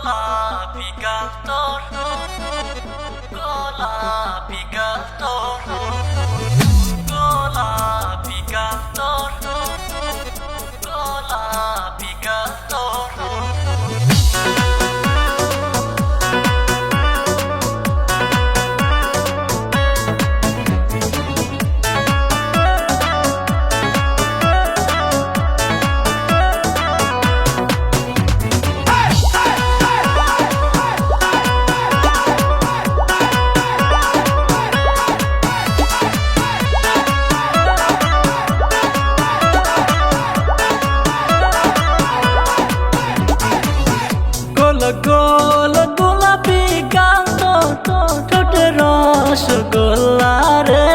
গোলাপি গাল তোর, গোলাপি গাল তোর, গোলাপি গাল তোর, গোলাপি গাল তোর। গোল গোলাপি গাল তোর, ঠোঁটে রসগোল্লা রে।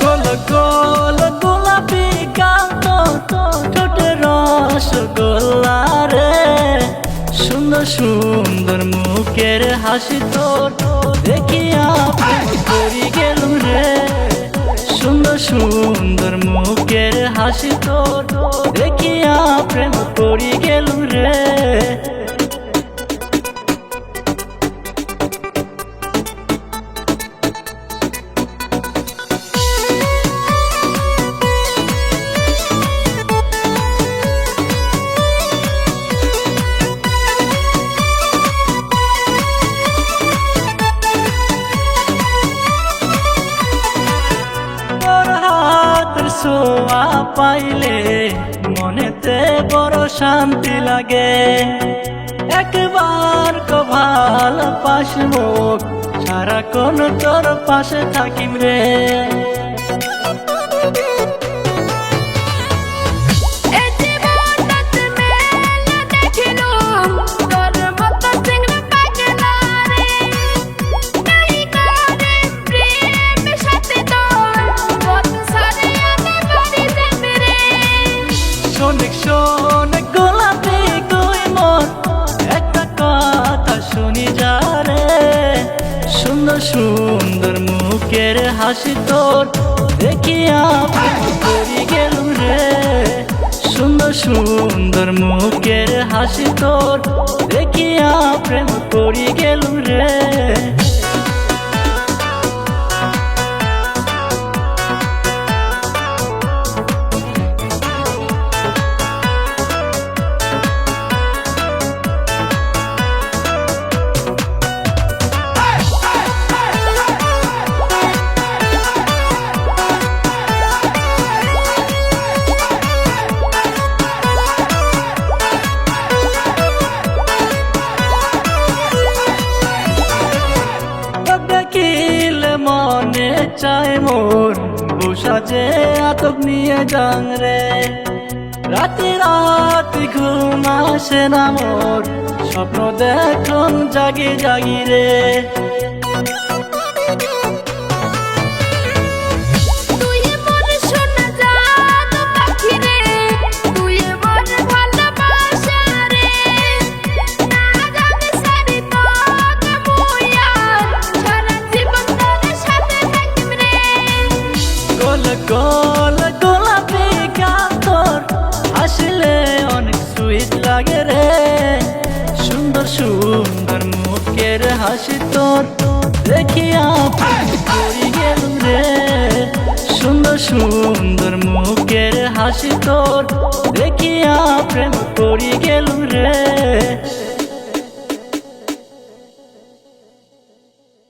গোল গোল গোলাপি গাল তোর, ঠোঁটে রসগোল্লা রে। সুন্দর সুন্দর মুখের হাসি তোর দেখিয়া পড়ি গেলুম রে। সুন্দর সুন্দর মুখের হাসি তোর দেখিয়া প্রেম পড়ি গেলুম রে। ছোঁয়া পাইলে মনেতে বড় শান্তি লাগে। একবার ভালোবাসবো সারাক্ষণ তোর পাশে থাকিম রে। শোনে গোলাপি কই মোর একটা কথা শুনি যা রে। সুন্দর সুন্দর মুখের হাসি তোর দেখিয়া পড়ি গেলুম রে। সুন্দর সুন্দর মুখের হাসি তোর দেখিয়া প্রেম পড়ি গেলুম রে। মনে চায় মোর বসাজে আতক নিয়ে যাং রে। রাতে রাতে ঘুম আসে না মোর, স্বপ্ন দেখুন জাগি জাগি রে। গোল গোলাপি গাল তোর হাসলে অনেক সুইট লাগে রে। সুন্দর সুন্দর মুখের হাসি তোর দেখিয়া পড়ি গেলুম রে। সুন্দর সুন্দর মুখের হাসি তোর দেখিয়া প্রেম পড়ি গেলুম রে।